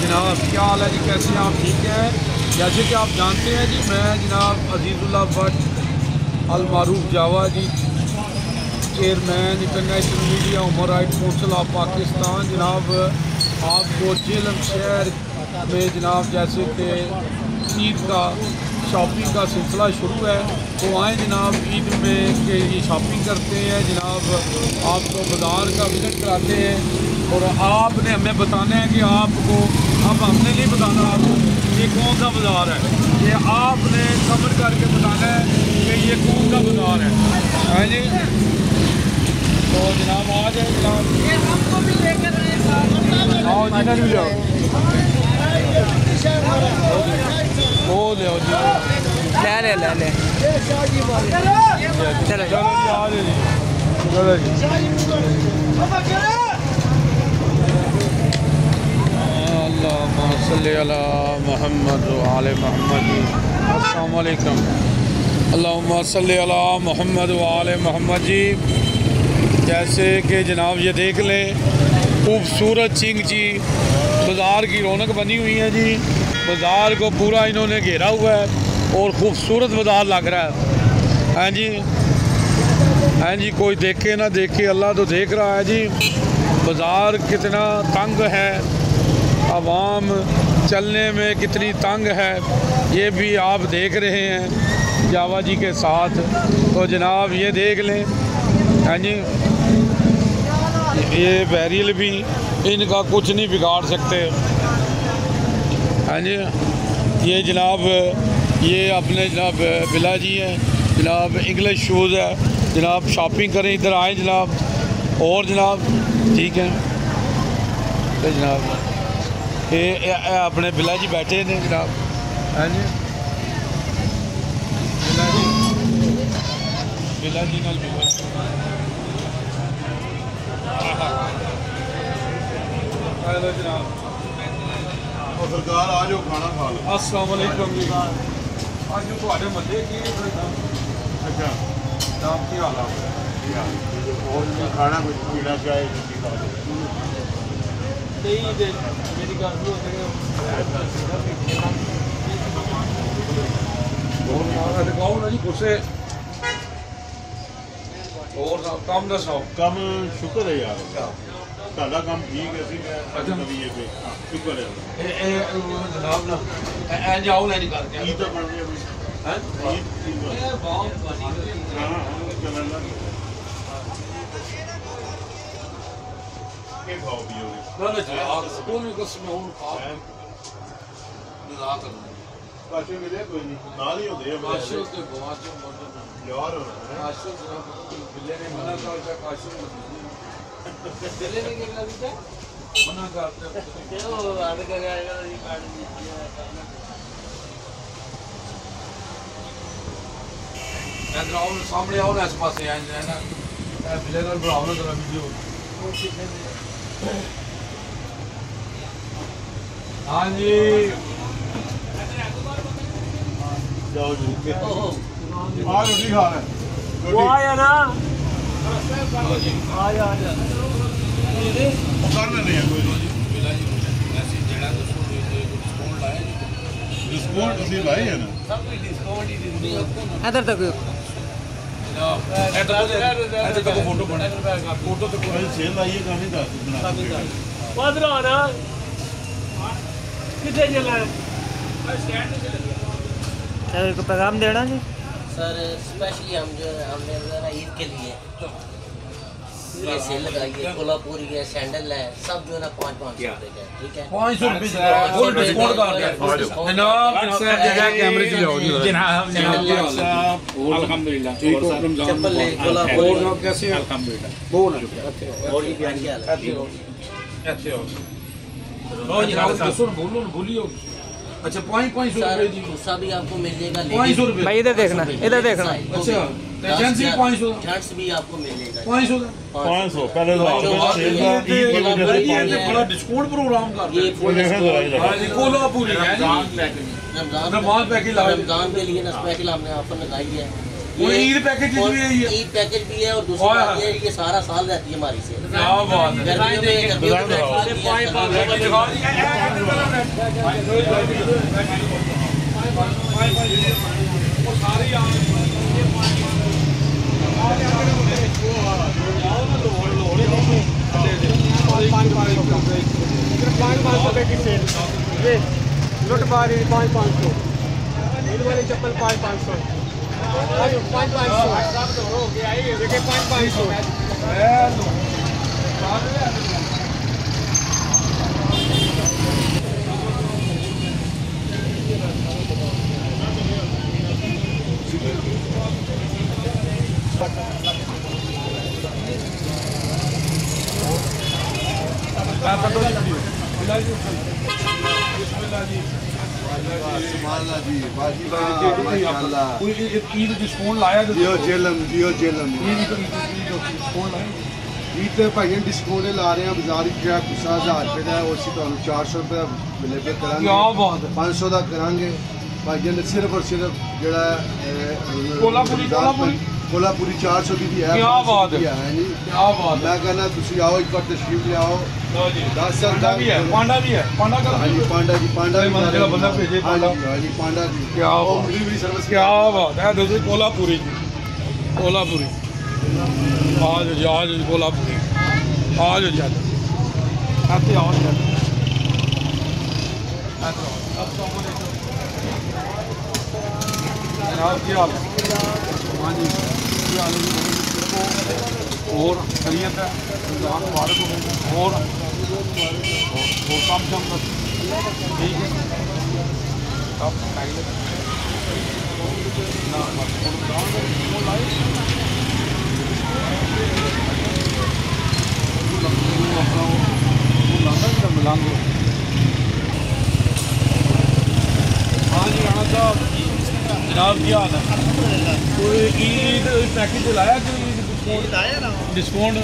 जनाब क्या हाल है जी, कैसे हैं आप? ठीक है। जैसे कि आप जानते हैं जी, मैं जनाब अजीज़ुल्लाह भट्ट अलमारूफ Jawa ji, chairman international media human right council of Pakistan. जनाब आपको जहलम शहर में जनाब जैसे कि ईद का शॉपिंग का सिलसिला शुरू है, तो आए जनाब ईद में के ये शॉपिंग करते हैं जनाब, आपको बाज़ार का विज़िट कराते हैं और आपने हमें बताना है कि आपको, अब हमने नहीं बताना आपको ये कौन सा बाज़ार है, ये आपने कमेंट करके बताना है कि ये कौन सा बाज़ार है जी। तो जनाब आ जाए जनाब, हमको भी लेकर आओ जिधर भी जाओ, वो ले आओ जी, ले चलो चलो आ जाए जी, चलो जी। अल्लाहुम्मा सल्ली अला मुहम्मद व आले मुहम्मद। अस्सलाम वालेकुम। अल्लाहुम्मा सल्ली अला मुहम्मद व आले मुहम्मद जी। जैसे कि जनाब ये देख लें, खूबसूरत चिंग जी बाज़ार की रौनक बनी हुई है जी। बाज़ार को पूरा इन्होंने घेरा हुआ है और ख़ूबसूरत बाज़ार लग रहा है। हाँ जी, हाँ जी, कोई देखे ना देखे, अल्लाह तो देख रहा है जी। बाज़ार कितना तंग है, आवाम चलने में कितनी तंग है, ये भी आप देख रहे हैं जावा जी के साथ। तो जनाब ये देख लें, हाँ जी, ये बैरियल भी इनका कुछ नहीं बिगाड़ सकते। हाँ जी, ये जनाब ये अपने जनाब बिला जी हैं जनाब, इंग्लिश शूज़ है जनाब, शॉपिंग करें इधर आए जनाब। और जनाब ठीक है, तो जनाब ये अपने बिला जी बैठे ने जनाब। हाँ जी, बिला जी नाल हेलो जनाब, और सरकार आ जाओ खाना खा लो। अस्सलाम वालेकुम जी। आज जो ਤੁਹਾਡੇ ਮੱਲੇ ਕੀ अच्छा नाम की हाल है और खाना कुछ पीना चाहे खा लो। नहीं दे मेरी गल हो और दिखाओ ना जी गुस्से और काम दसो। कम शुक्र है यार, ਤੁਹਾਡਾ ਕੰਮ ਠੀਕ ਹੈ ਸੀ। ਮੈਂ ਨਵੀਂ ਇਹ ਸ਼ੁਕਰ ਹੈ ਇਹ ਜਨਾਬ ਨਾ ਐਂ ਜਾਓ ਲੈ ਨਹੀਂ ਕਰਕੇ ਕੀ ਤਾਂ ਬਣ ਗਿਆ ਹੈ ਇਹ ਬਹੁਤ ਬਣੀ ਹਾਂ ਚੱਲਣ ਲੱਗ ਕੇ ਖਾਓ ਪੀਓਗੇ ਨਾ ਨਾ ਜਨਾਬ ਕੋਈ ਕਸਮ ਹੁਣ ਖਾ ਜਨਾਬ ਪਾਸੇ ਮਿਲੇ ਕੋਈ ਨਹੀਂ, ਨਾਲ ਹੀ ਹੁੰਦੇ ਆ ਕਾਸ਼ੋ ਤੇ ਗਵਾਚੋ ਯਾਰ। ਕਾਸ਼ੋ ਜਨਾਬ ਬਿੱਲੇ ਨੇ ਮਨਾ ਕਰਤਾ, ਕਾਸ਼ੋ बिल्ले ने क्या किया मना करते चलो आगे कर आएगा ये काट दीजिए इधर आओ सामने आओ ना, इस पास आए हैं ना बिल्ले का बनाओ ना जरा वीडियो। हाँ जी जाओ जी आ रोटी खा रहे हैं, वो आया ना करना नहीं है कोई डिस्काउंट असली भाई है ना, इधर तक फोटो बना फोटो तो कोई सेल आई है कहानी बना उधर आना कितने चला सर को पैगाम देना जी। सर स्पेशली हम जो है हमने वगैरह ईद के लिए ये सेल लगाई है, कोल्हापुरी है, सैंडल है, सब जो है ना 500 रुपए का, ठीक है 500 रुपए फुल डिस्काउंट कर दिया जनाब। जगह कैमरे से जाओ जी जनाब। अल्हम्दुलिल्लाह ठीक है, चप्पल ले कोल्हापुरी और कैसे हैं? अल्हम्दुलिल्लाह बहुत और ये प्यार क्या है अच्छे हो लो जनाब, सुन बोलो ना बोलियो। अच्छा 500 रुपए जी गुस्सा भी आपको मिल जाएगा, 500 रुपए भाई इधर देखना, इधर देखना। अच्छा जेंट्स भी 500 शर्ट्स भी आपको मिल जाएगा 500 500 पहले तो सेल था ईद की वजह से 500 बड़ा डिस्काउंट प्रोग्राम कर ये फुल कोल्हापुरी है रमजान पैकेज लगा, रमजान के लिए ना स्पेशल हमने ऑफर लगाई है। ये ईद पैकेज भी है, ये ईद पैकेज भी है और दूसरी बात ये है कि ये सारा साल रहती है हमारी सेल। क्या बात है। गर्मियों में लुट बारी 500 वाली चप्पल 500 देखिए 500 ईद डिस्काउंट लाया जहलम ईद पे भाई डिस्काउंट ला रहे हैं बाजार गुस्सा 1000 रुपये का और सी 400 रुपये अवेलेबल करांगे 500 का करांगे भाई ने सिर्फ और सिर्फ जड़ा कोलापुरी 400 की भी है। क्या बात है जी, क्या बात है। मैं कहना तुसी आओ एक बार तशरीफ ले आओ। 10 साल पांडा भी है, पांडा भी है, पांडा का हाँ जी पांडा जी बंदा भेजे हाँ जी पांडा जी क्या डिलीवरी सर्विस क्या बात है। दोस्तों कोलापुरी जी, कोलापुरी आज कोलापुरी आज आते आओ जनाब क्या हाल है? हाँ जी और खैरियत है मुबारक हो और काम शाम कर ठीक है आप खाइए मिलांगे। हाँ जी राणा साहब जनाब क्या हाल है? तो ईद पैकेज लाया कि डिस्काउंट